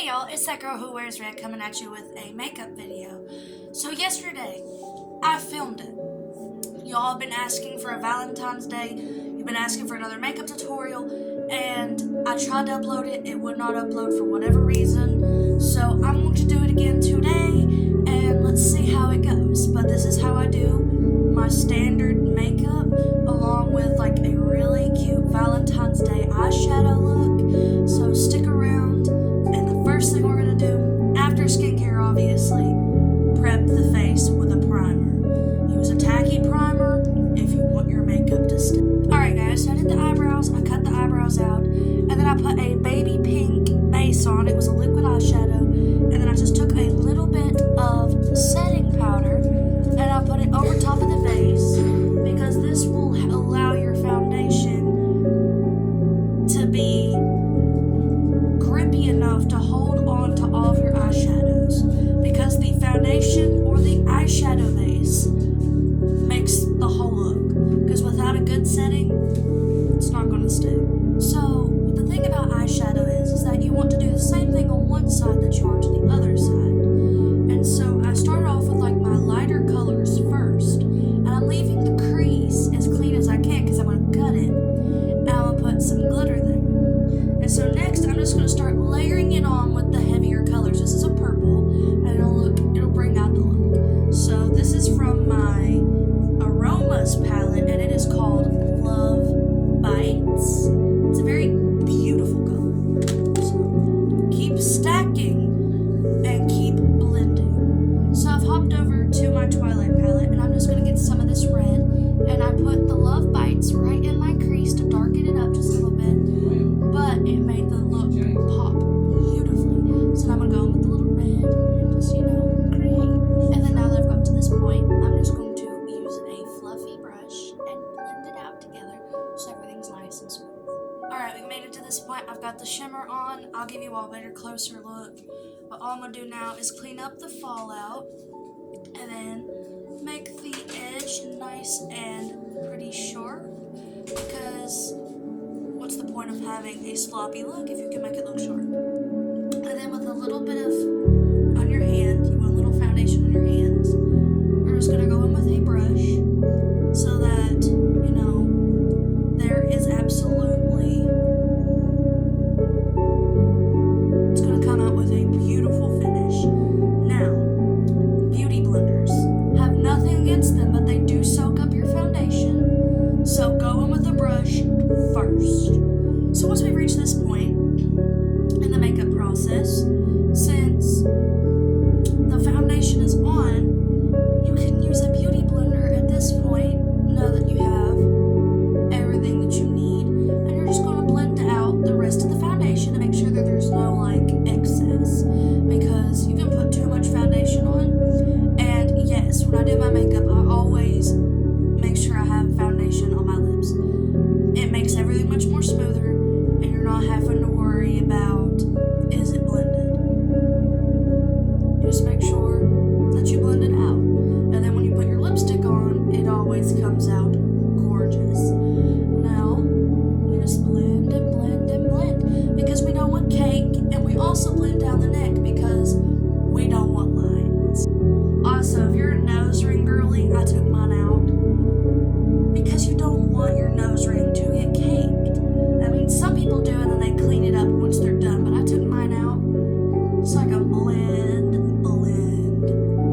Hey y'all, it's that girl who wears red coming at you with a makeup video. So yesterday, I filmed it. Y'all have been asking for a Valentine's Day, you've been asking for another makeup tutorial, and I tried to upload it, it would not upload for whatever reason. So I'm going to do it again today, and let's see how it goes. But this is how I do my standard makeup, along with like a really cute Valentine's Day eyeshadow look. So stick around. First thing we're going to do, after skincare obviously, prep the face with a primer. Use a tacky primer if you want your makeup to stick. Alright guys, so I did the eyebrows, I cut the eyebrows out, and then I put a baby pink base on. It was a liquid eyeshadow, and then I just took a little bit of setting powder, and I put it over top of the base, because this will allow your foundation to be grippy enough to hold on to all of your eyeshadows, because the foundation or the eyeshadow base makes the whole look, because without a good setting, it's not going to stick. So the thing about eyeshadow is that you want to do the same thing on one side that you are to the other side. And so I started off with like my lighter colors first, and I'm leaving the crease as clean as I can because I'm going to cut it, and I'm going to put some glitter there. And so next, I'm just going to start layering it on with the heavier colors. This is a purple, and it'll bring out the look. So this is from my Aromas palette, and it is called Love Bites. It's a very beautiful color. So keep stacking and keep blending. So I've hopped over to my Twilight palette, and I'm just going to get some of this red, and I put the Love Bites right in my crease to darken it up just a little bit. But it made the look pop beautifully. So now I'm going to go in with the little red and just, create. And then now that I've got to this point, I'm just going to use a fluffy brush and blend it out together so everything's nice and smooth. Alright, we've made it to this point. I've got the shimmer on. I'll give you all a better, closer look. But all I'm going to do now is clean up the fallout and then make the edge nice and pretty sharp, because what's the point of having a sloppy look if you can make it look sharp? And then with a little bit of on your hand, you want a little foundation on your hands, we're just going to go in with a brush so that, there is absolutely, it's going to come out with a beautiful finish. Now, beauty blenders, have nothing against them, but they do soak up your foundation, so go in with a brush first. So once we've reached this point in the makeup process, since the foundation is on, you can use a beauty blender at this point, now that you have everything that you need, and you're just going to blend out the rest of the foundation to make sure that there's no excess, because you can put too much foundation on. And yes, when I do my makeup, I always make sure I have foundation on my lips. It makes everything much more smoother, and you're not having to worry about, is it blended? Just make sure that you blend it out. And then when you put your lipstick on, it always comes out gorgeous. Now, you just blend and blend and blend, because we don't want cake, and we also blend down the neck because we don't want lines. Also, if you're a nose ring girly, I took mine out, because you don't want your nose ring to get caked. I mean, some people do, and then they clean it up once they're done, but I took mine out so I can blend, blend,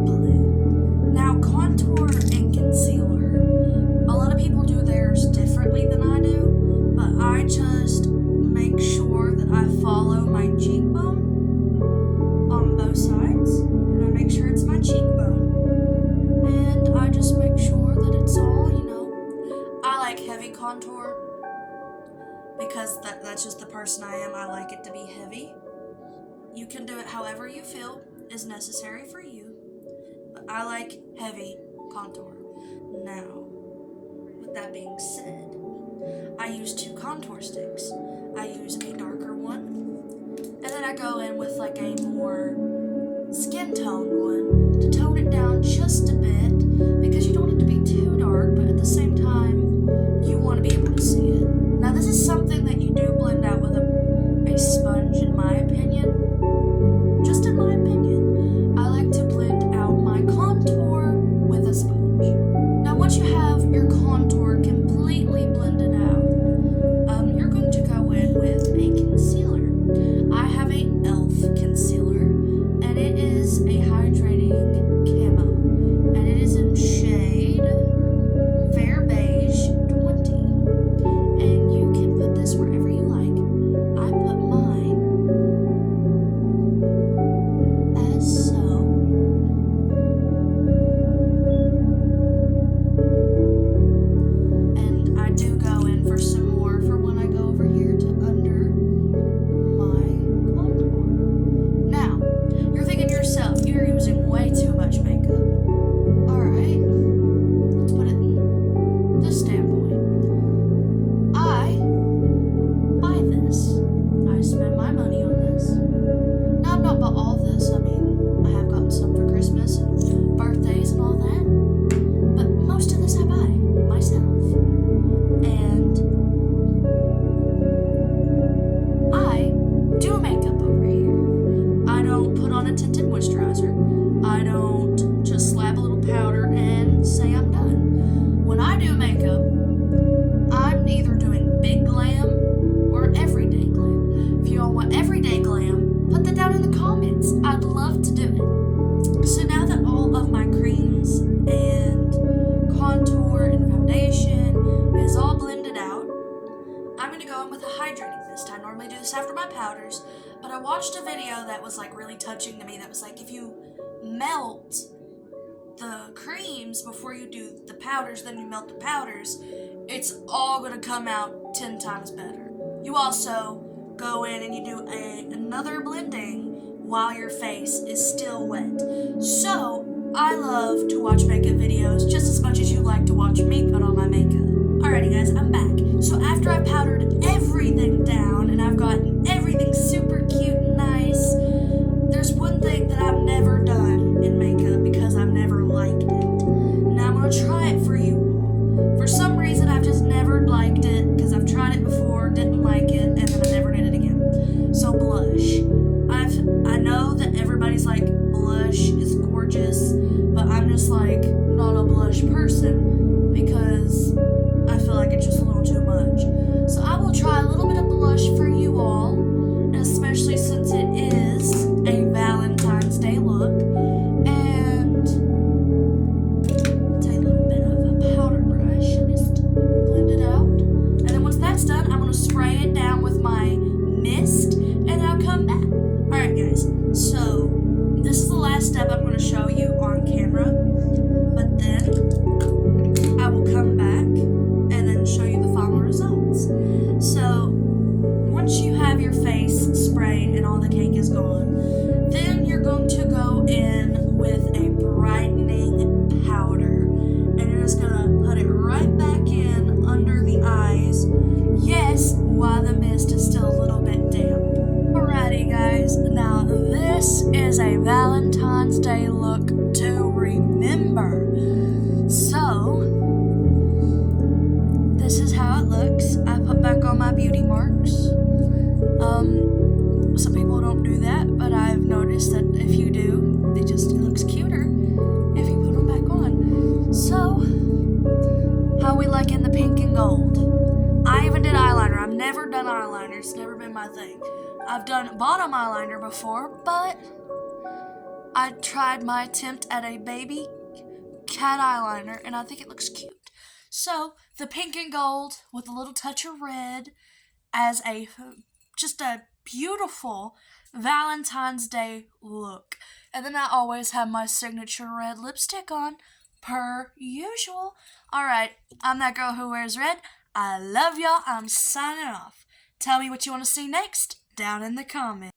blend. Now, contour and concealer. A lot of people do theirs differently than I do, but I just make sure that I follow my cheekbone on both sides, and I make sure it's my cheekbone, and I just make sure that it's all, I like heavy contour, because that's just the person I am. I like it to be heavy. You can do it however you feel is necessary for you, but I like heavy contour. Now, with that being said, I use 2 contour sticks. I use a darker one, and then I go in with like a more skin toned one to tone it down just a bit, because you don't want it to be too dark, but at the same time, you want to be able to see it. Now, this is something that you do blend out with a sponge, in my opinion. a tinted moisturizer. I don't just slap a little powder and say I'm done. When I do makeup, I'm either doing big glam or everyday glam. If you all want everyday glam, put that down in the comments. I'd love to do it. So now that all of my creams and contour and foundation is all blended out, I'm going to go in with a hydrating mist. I normally do this after my powders, but I watched a video that was like really touching to me that was like, if you melt the creams before you do the powders, then you melt the powders, it's all going to come out 10 times better. You also go in and you do another blending while your face is still wet. So I love to watch makeup videos just as much as you like to watch me put on my makeup. Alrighty guys, I'm back. So after I powdered everything down and I've gotten everything super cute and nice, there's one thing that I've never done in makeup because I've never liked it. Now I'm going to try it for you all. For some reason I've just never liked it because I've tried it before, didn't like it, and then I never did it again. So blush. I know that everybody's like, blush is gorgeous, but I'm just like not a blush person because I feel like it's just a little too much. So I will try a little bit of blush for you all, especially since it is a Valentine's Day look. And take a little bit of a powder brush and just blend it out. And then once that's done, I'm going to spray it down with my mist and I'll come back. Alright guys, so this is the last step I'm going to show you on camera, but then I will come back and then show you the final results. So once you have your face sprayed and all the cake is gone, then you're going to go in with a brightening powder and you're just going to put it right back in under the eyes. Yes, while the mist is still a little bit damp. Alrighty guys, now this is a Valentine's Day look to remember. So, this is how it looks. I put back on my beauty marks. Some people don't do that, but I've noticed that if you do, it looks cuter if you put them back on. So, how we like in the pink and gold. I even did eyeliner. I've never done eyeliner. It's never been my thing. I've done bottom eyeliner before, but I tried my attempt at a baby cat eyeliner, and I think it looks cute. So, the pink and gold with a little touch of red as just a beautiful Valentine's Day look. And then I always have my signature red lipstick on, per usual. Alright, I'm that girl who wears red. I love y'all. I'm signing off. Tell me what you want to see next down in the comments.